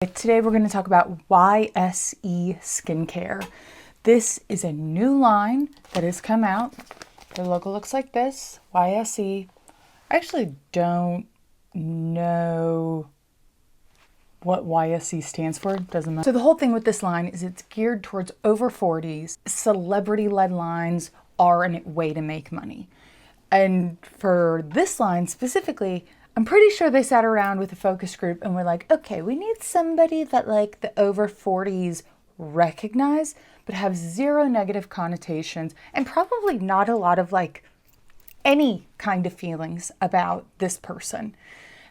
Today we're going to talk about YSE skincare. This is a new line that has come out. The logo looks like this, YSE. I actually don't know what YSE stands for. Doesn't matter. So the whole thing with this line is it's geared towards over 40s. Celebrity-led lines are a way to make money. And for this line specifically, I'm pretty sure they sat around with a focus group and were like, okay, we need somebody that like the over 40s recognize, but have zero negative connotations and probably not a lot of like any kind of feelings about this person.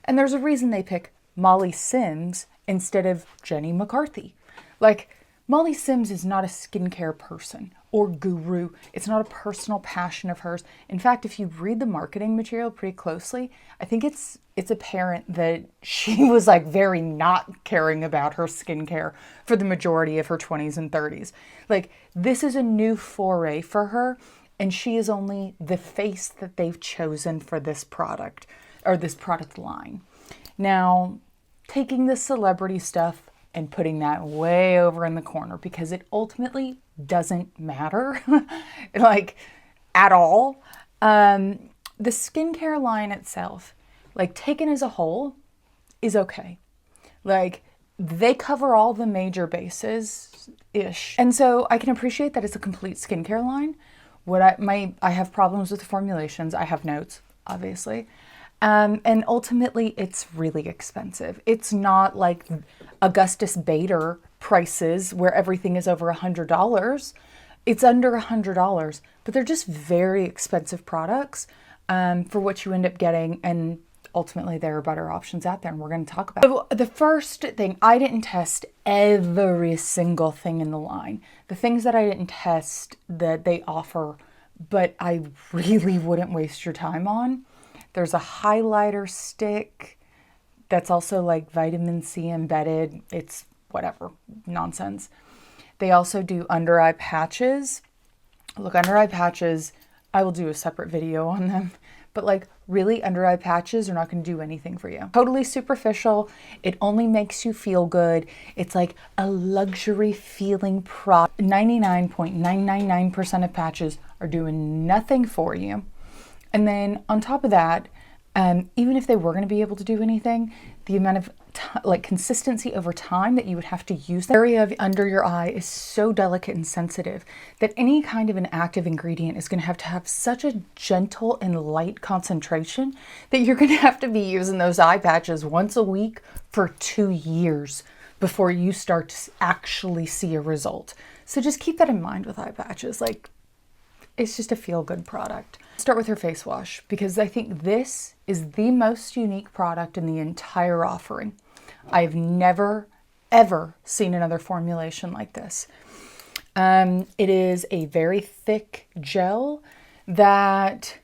And there's a reason they pick Molly Sims instead of Jenny McCarthy. Like, Molly Sims is not a skincare person or guru. It's not a personal passion of hers. In fact, if you read the marketing material pretty closely, I think it's apparent that she was like very not caring about her skincare for the majority of her 20s and 30s. Like, this is a new foray for her, and she is only the face that they've chosen for this product or this product line. Now, taking the celebrity stuff and putting that way over in the corner because it ultimately doesn't matter, like, at all. The skincare line itself, like, taken as a whole, is okay. Like, they cover all the major bases-ish. And so I can appreciate that it's a complete skincare line. I have problems with the formulations. I have notes, obviously. And ultimately, it's really expensive. It's not like Augustus Bader prices where everything is over $100. It's under $100, but they're just very expensive products for what you end up getting. And ultimately, there are better options out there, and we're going to talk about it. So the first thing, I didn't test every single thing in the line. The things that I didn't test that they offer, but I really wouldn't waste your time on. There's a highlighter stick that's also like vitamin C embedded. It's whatever, nonsense. They also do under eye patches. Look, under eye patches, I will do a separate video on them. But like, really, under eye patches are not going to do anything for you. Totally superficial. It only makes you feel good. It's like a luxury feeling product. 99.999% of patches are doing nothing for you. And then on top of that, even if they were going to be able to do anything, the amount of consistency over time that you would have to use the area of under your eye is so delicate and sensitive that any kind of an active ingredient is going to have such a gentle and light concentration that you're going to have to be using those eye patches once a week for 2 years before you start to actually see a result. So just keep that in mind with eye patches. Like, it's just a feel-good product. Start with her face wash because I think this is the most unique product in the entire offering. I've never, ever seen another formulation like this. It is a very thick gel that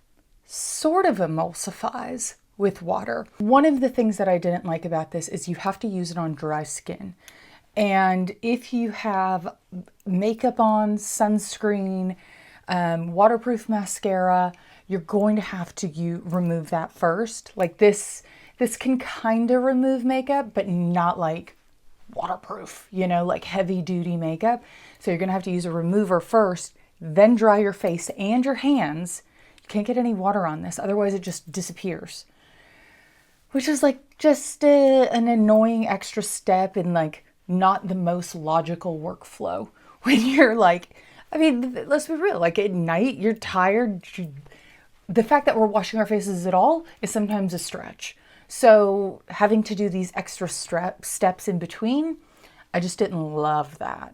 sort of emulsifies with water. One of the things that I didn't like about this is you have to use it on dry skin. And if you have makeup on, sunscreen, waterproof mascara, you're going to have to remove that first. Like this can kind of remove makeup, but not like waterproof, like heavy duty makeup. So you're going to have to use a remover first, then dry your face and your hands. You can't get any water on this. Otherwise it just disappears, which is like just an annoying extra step in like not the most logical workflow when you're like, I mean, let's be real. Like at night, you're tired. The fact that we're washing our faces at all is sometimes a stretch. So having to do these extra steps in between, I just didn't love that.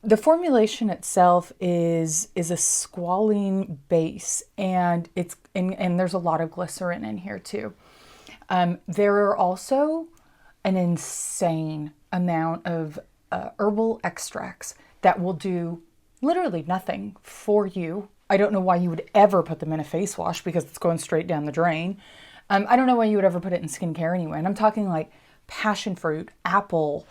The formulation itself is a squalene base, and and there's a lot of glycerin in here too. There are also an insane amount of herbal extracts that will do literally nothing for you. I don't know why you would ever put them in a face wash because it's going straight down the drain. I don't know why you would ever put it in skincare anyway. And I'm talking like passion fruit, apple,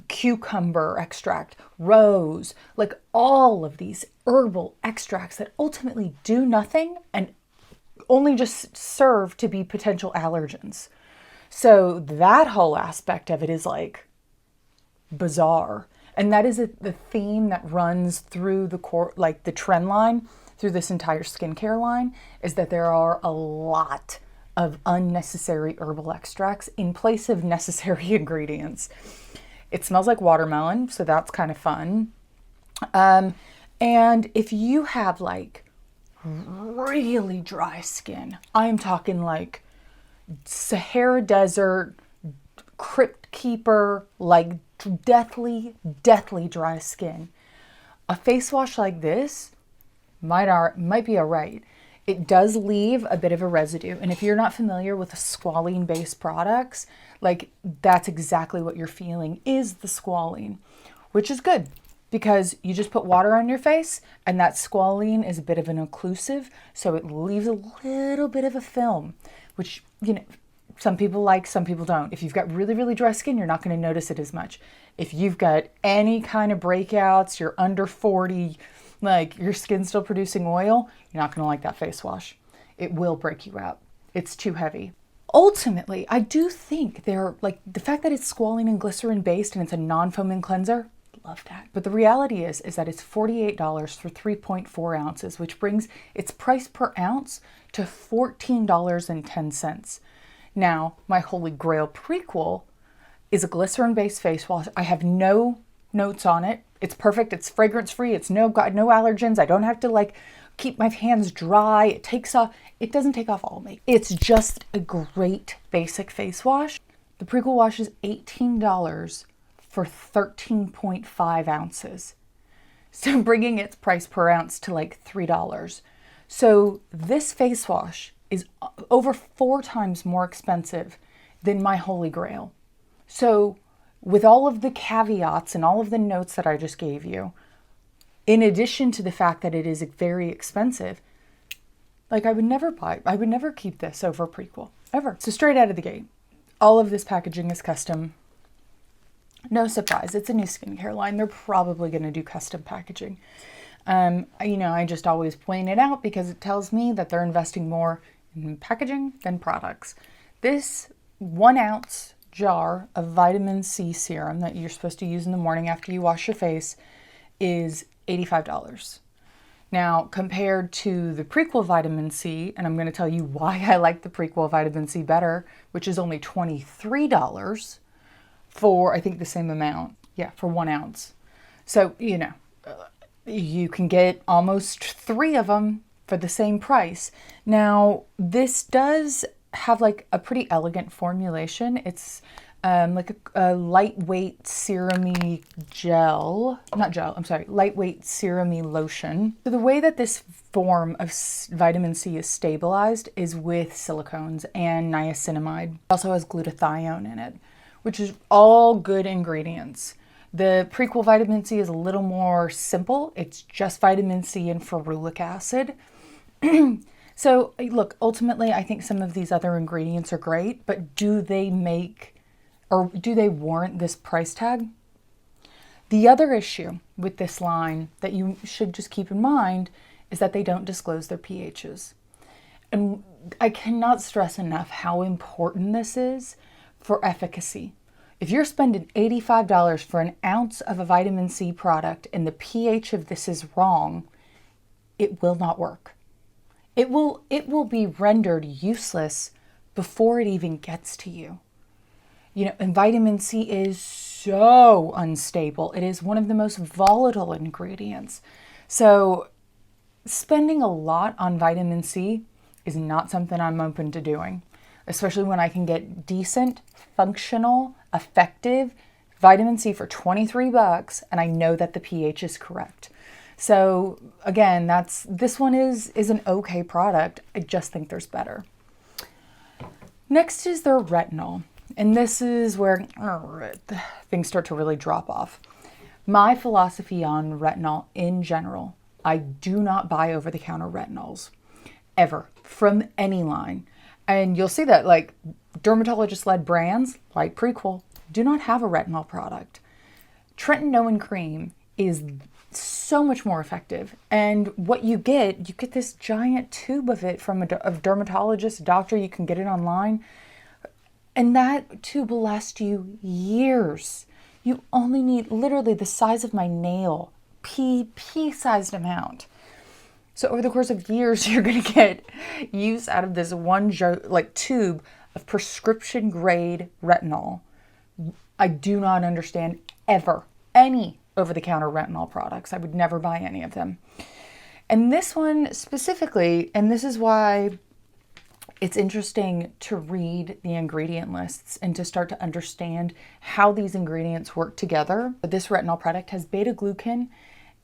cucumber extract, rose, like all of these herbal extracts that ultimately do nothing and only just serve to be potential allergens. So that whole aspect of it is like, bizarre. And that is the theme that runs through the core, like the trend line through this entire skincare line, is that there are a lot of unnecessary herbal extracts in place of necessary ingredients. It smells like watermelon, so that's kind of fun. And if you have like really dry skin, I'm talking like Sahara Desert, Crypt Keeper, like deathly dry skin, a face wash like this might be all right. It does leave a bit of a residue. And if you're not familiar with the squalene based products, like that's exactly what you're feeling is the squalene, which is good because you just put water on your face and that squalene is a bit of an occlusive. So it leaves a little bit of a film, which, you know, some people like, some people don't. If you've got really dry skin, you're not going to notice it as much. If you've got any kind of breakouts, you're under 40, like your skin's still producing oil, you're not going to like that face wash. It will break you out. It's too heavy. Ultimately, I do think they're like the fact that it's squalene and glycerin based and it's a non-foaming cleanser, love that. But the reality is that it's $48 for 3.4 ounces, which brings its price per ounce to $14.10. Now, my Holy Grail prequel is a glycerin based face wash. I have no notes on it. It's perfect. It's fragrance free. It's no allergens. I don't have to like keep my hands dry. It doesn't take off all makeup. It's just a great basic face wash. The prequel wash is $18 for 13.5 ounces. So bringing its price per ounce to like $3. So this face wash is over 4 times more expensive than my Holy Grail. So with all of the caveats and all of the notes that I just gave you, in addition to the fact that it is very expensive, like I would never keep this over prequel, ever. So straight out of the gate, all of this packaging is custom. No surprise, it's a new skincare line. They're probably going to do custom packaging. I just always point it out because it tells me that they're investing more in packaging than products. This 1 ounce jar of vitamin C serum that you're supposed to use in the morning after you wash your face is $85. Now, compared to the prequel vitamin C, and I'm going to tell you why I like the prequel vitamin C better, which is only $23 for, I think, the same amount. Yeah, for 1 ounce. So, you can get almost 3 of them for the same price. Now, this does have like a pretty elegant formulation. It's like a lightweight serum-y lightweight serum-y lotion. So the way that this form of vitamin C is stabilized is with silicones and niacinamide. It also has glutathione in it, which is all good ingredients. The prequel vitamin C is a little more simple. It's just vitamin C and ferulic acid. So look, ultimately, I think some of these other ingredients are great, but do they warrant this price tag? The other issue with this line that you should just keep in mind is that they don't disclose their pHs. And I cannot stress enough how important this is for efficacy. If you're spending $85 for an ounce of a vitamin C product and the pH of this is wrong, it will not work. It will be rendered useless before it even gets to you. And vitamin C is so unstable. It is one of the most volatile ingredients. So spending a lot on vitamin C is not something I'm open to doing, especially when I can get decent, functional, effective vitamin C for $23 and I know that the pH is correct. So again, this one is an okay product. I just think there's better. Next is their retinol. And this is where things start to really drop off. My philosophy on retinol in general, I do not buy over-the-counter retinols ever from any line. And you'll see that like dermatologist-led brands like Prequel do not have a retinol product. Tretinoin cream is so much more effective. And what you get this giant tube of it from a dermatologist, a doctor. You can get it online. And that tube will last you years. You only need literally the size of my nail, pea-sized amount. So over the course of years, you're going to get use out of this one tube of prescription grade retinol. I do not understand ever any over-the-counter retinol products. I would never buy any of them. And this one specifically, and this is why it's interesting to read the ingredient lists and to start to understand how these ingredients work together. But this retinol product has beta-glucan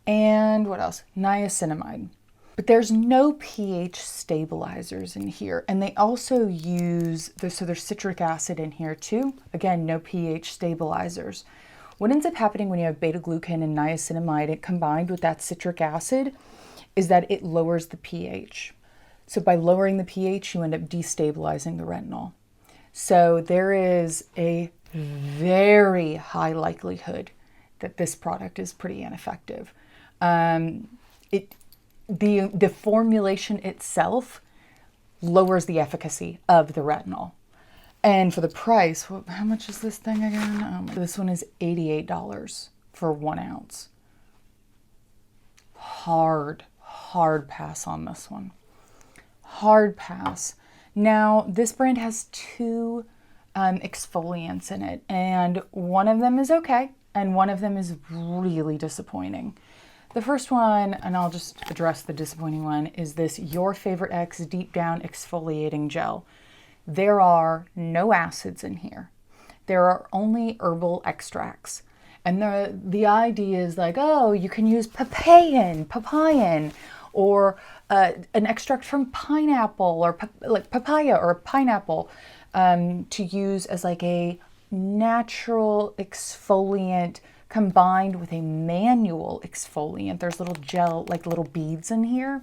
and what else? Niacinamide. But there's no pH stabilizers in here. And they also use, so there's citric acid in here too. Again, no pH stabilizers. What ends up happening when you have beta-glucan and niacinamide combined with that citric acid is that it lowers the pH. So by lowering the pH, you end up destabilizing the retinol. So there is a very high likelihood that this product is pretty ineffective. The formulation itself lowers the efficacy of the retinol. And for the price, how much is this thing again? This one is $88 for 1 ounce. Hard pass on this one. Hard pass. Now, this brand has 2 exfoliants in it, and one of them is okay, and one of them is really disappointing. The first one, and I'll just address the disappointing one, is this Your Favorite X Deep Down Exfoliating Gel. There are no acids in here. There are only herbal extracts. And the idea is like, oh, you can use papain, or an extract from pineapple, or like papaya or pineapple, to use as like a natural exfoliant combined with a manual exfoliant. There's little gel, like little beads in here.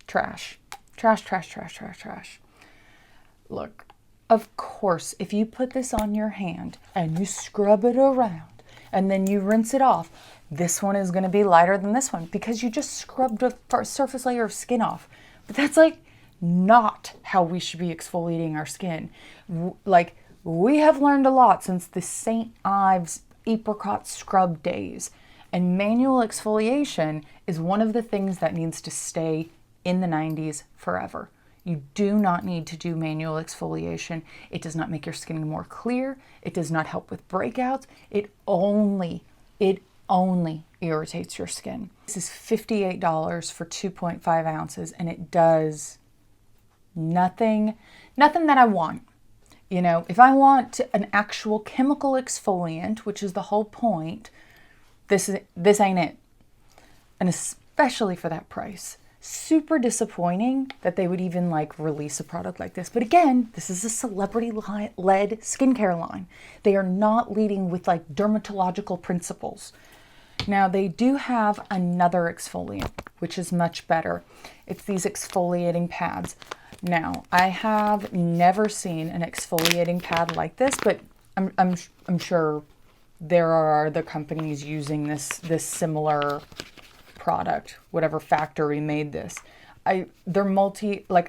Trash. Look, of course, if you put this on your hand and you scrub it around and then you rinse it off, this one is going to be lighter than this one because you just scrubbed a surface layer of skin off. But that's like not how we should be exfoliating our skin. Like, we have learned a lot since the St. Ives apricot scrub days, and manual exfoliation is one of the things that needs to stay in the 90s forever. You do not need to do manual exfoliation. It does not make your skin more clear. It does not help with breakouts. It only irritates your skin. This is $58 for 2.5 ounces, and it does nothing that I want. You know, if I want an actual chemical exfoliant, which is the whole point, this ain't it. And especially for that price. Super disappointing that they would even like release a product like this. But again, this is a celebrity-led skincare line. They are not leading with like dermatological principles. Now they do have another exfoliant, which is much better. It's these exfoliating pads. Now, I have never seen an exfoliating pad like this, but I'm sure there are other companies using this similar product, whatever factory made this. They're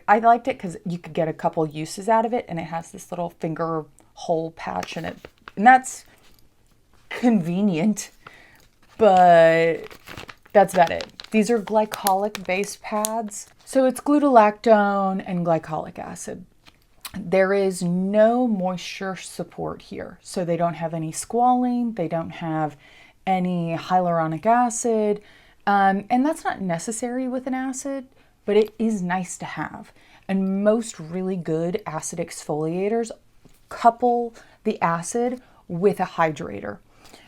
I liked it because you could get a couple uses out of it, and it has this little finger hole patch in it, and that's convenient, but that's about it. These are glycolic based pads. So it's glutolactone and glycolic acid. There is no moisture support here. So they don't have any squalene. They don't have any hyaluronic acid. And that's not necessary with an acid, but it is nice to have. And most really good acid exfoliators couple the acid with a hydrator.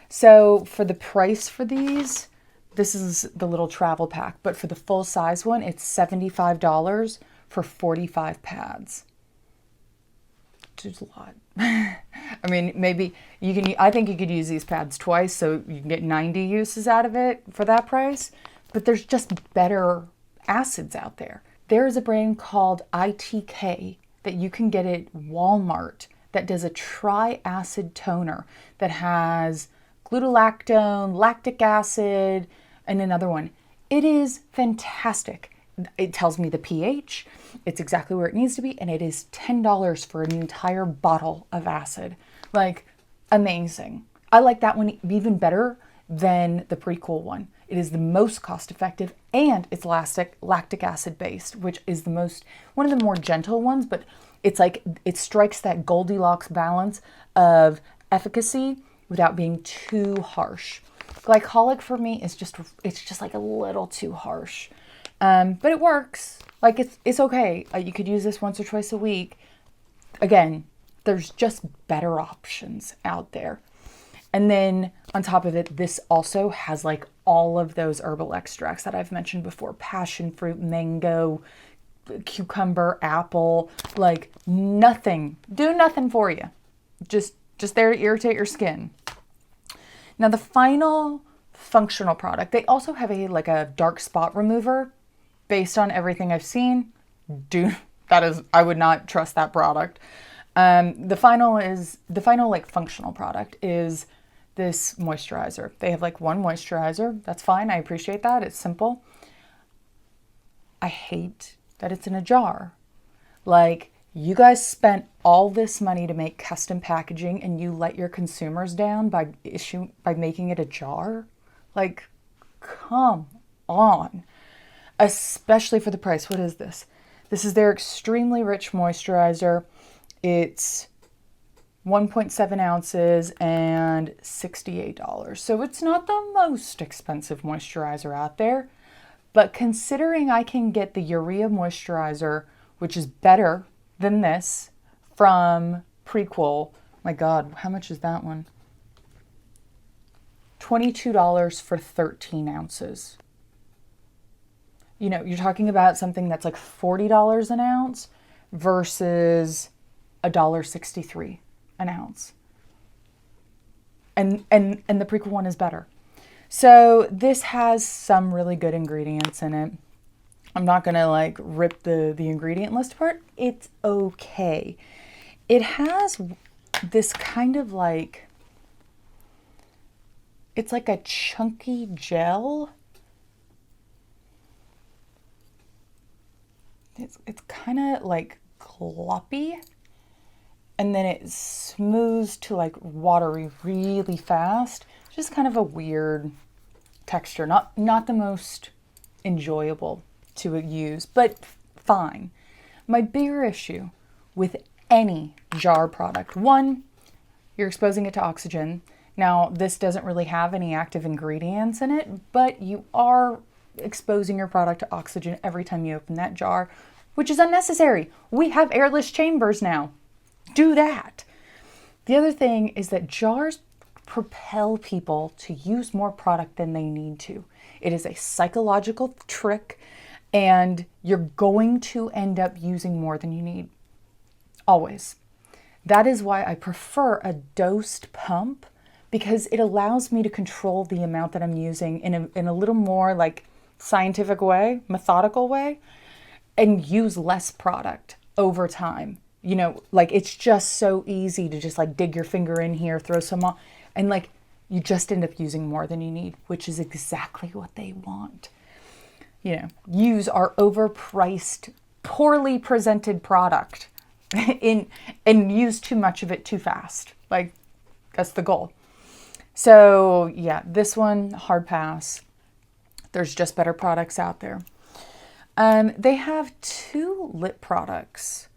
So for the price for these, this is the little travel pack, but for the full size one, it's $75 for 45 pads. Which is a lot. I mean, maybe I think you could use these pads twice, so you can get 90 uses out of it for that price, but there's just better acids out there. There is a brand called ITK that you can get at Walmart that does a tri-acid toner that has glutolactone, lactic acid, and another one. It is fantastic. It tells me the pH. It's exactly where it needs to be, and it is $10 for an entire bottle of acid. Like, amazing. I like that one even better than the Prequel one. It is the most cost effective and it's lactic acid based, which is one of the more gentle ones, but it's like it strikes that Goldilocks balance of efficacy without being too harsh. Glycolic for me is just like a little too harsh. But it works. Like it's okay. You could use this once or twice a week. Again, there's just better options out there. And then on top of it, this also has like all of those herbal extracts that I've mentioned before. Passion fruit, mango, cucumber, apple, like nothing. Do nothing for you. Just there to irritate your skin. Now the final functional product, they also have a dark spot remover. Based on everything I've seen, I would not trust that product. The final functional product is this moisturizer. They have one moisturizer. That's fine. I appreciate that. It's simple. I hate that it's in a jar. You guys spent all this money to make custom packaging and you let your consumers down by making it a jar? Come on. Especially for the price. What is this? This is their extremely rich moisturizer. It's 1.7 ounces and $68. So it's not the most expensive moisturizer out there. But considering I can get the Urea moisturizer, which is better than this, from Prequel, my God, how much is that one? $22 for 13 ounces. You're talking about something that's like $40 an ounce versus $1.63 an ounce. And the Prequel one is better. So this has some really good ingredients in it. I'm not going to rip the ingredient list apart. It's okay. It has this kind of it's like a chunky gel. It's kind of gloppy, and then it smooths to watery really fast. Just kind of a weird texture. Not the most enjoyable to use, but fine. My bigger issue with any jar product, one, you're exposing it to oxygen. Now, this doesn't really have any active ingredients in it, but you are exposing your product to oxygen every time you open that jar, which is unnecessary. We have airless chambers now. Do that. The other thing is that jars propel people to use more product than they need to. It is a psychological trick, and you're going to end up using more than you need. Always. That is why I prefer a dosed pump, because it allows me to control the amount that I'm using in a little more scientific way, methodical way, and use less product over time. It's just so easy to just dig your finger in here, throw some on, and you just end up using more than you need, which is exactly what they want. Use our overpriced, poorly presented product and use too much of it too fast. That's the goal. So yeah, this one, hard pass. There's just better products out there. They have 2 lip products.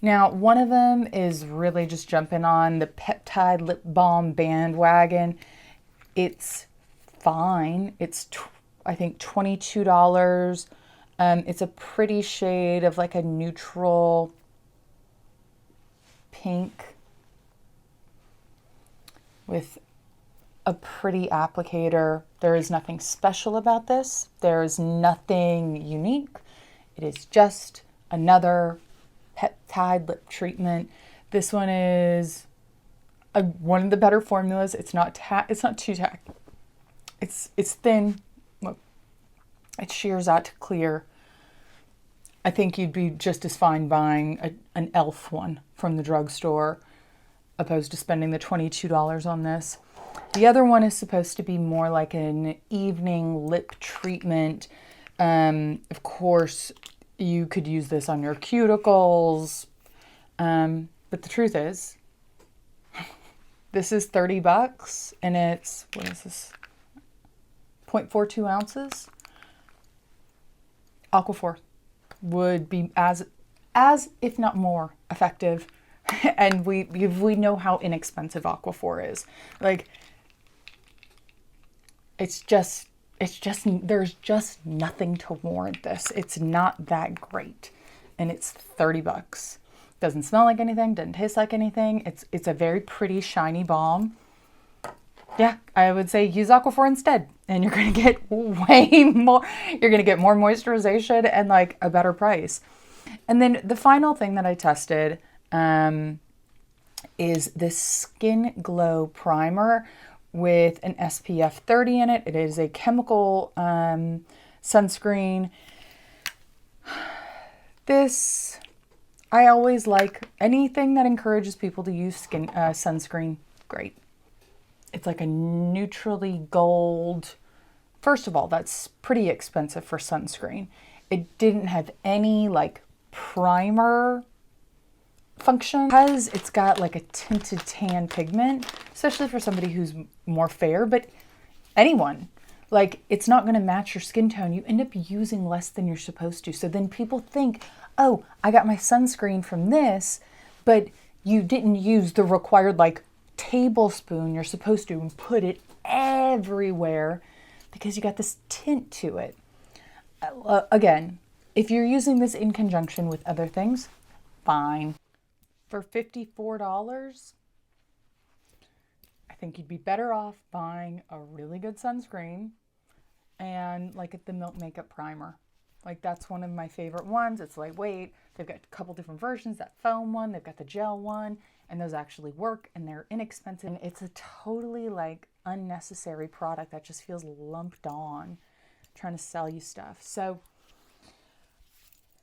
Now, one of them is really just jumping on the peptide lip balm bandwagon. It's fine. It's, I think, $22. It's a pretty shade of a neutral pink with a pretty applicator. There is nothing special about this. There is nothing unique. It is just another peptide lip treatment. This one is one of the better formulas. It's not too tacky. It's thin. Look, it shears out to clear. I think you'd be just as fine buying an e.l.f. one from the drugstore opposed to spending the $22 on this. The other one is supposed to be more like an evening lip treatment. Of course, you could use this on your cuticles. But the truth is, This is 30 bucks and it's, what is this? 0.42 ounces. Aquaphor would be as if not more effective. And we know how inexpensive Aquaphor is. Like, it's just, there's just nothing to warrant this. It's not that great. And it's 30 bucks. Doesn't smell like anything, doesn't taste like anything. It's a very pretty, shiny balm. Yeah, I would say use Aquaphor instead. And you're going to get way more. You're going to get more moisturization and like a better price. And then the final thing that I tested is this Skin Glow Primer with an SPF 30 in it. It is a chemical sunscreen. This, I always like anything that encourages people to use sunscreen. Great. It's like a neutrally gold. First of all, that's pretty expensive for sunscreen. It didn't have any like primer function because it's got like a tinted tan pigment, especially for somebody who's more fair, but anyone. Like, it's not going to match your skin tone. You end up using less than you're supposed to. So then people think, oh, I got my sunscreen from this, but you didn't use the required like tablespoon you're supposed to and put it everywhere because you got this tint to it. Again, if you're using this in conjunction with other things, fine. For $54, I think you'd be better off buying a really good sunscreen and like the Milk Makeup Primer. Like, that's one of my favorite ones. It's lightweight. They've got a couple different versions, that foam one, they've got the gel one, and those actually work and they're inexpensive. And it's a totally like unnecessary product that just feels lumped on, trying to sell you stuff. So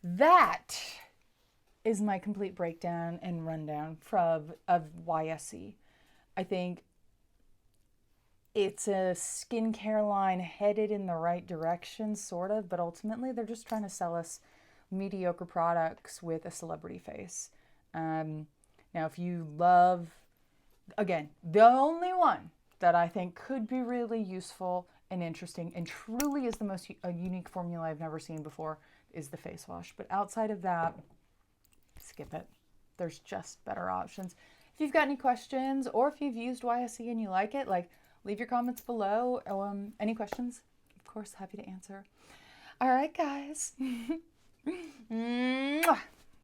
that is my complete breakdown and rundown of YSE. I think it's a skincare line headed in the right direction, sort of, but ultimately they're just trying to sell us mediocre products with a celebrity face. Now, if you love, again, the only one that I think could be really useful and interesting and truly is the most unique formula I've never seen before is the face wash. But outside of that, skip it. There's just better options. If you've got any questions or if you've used YSE and you like it, like, leave your comments below. Any questions? Of course, happy to answer. All right, guys. Mwah.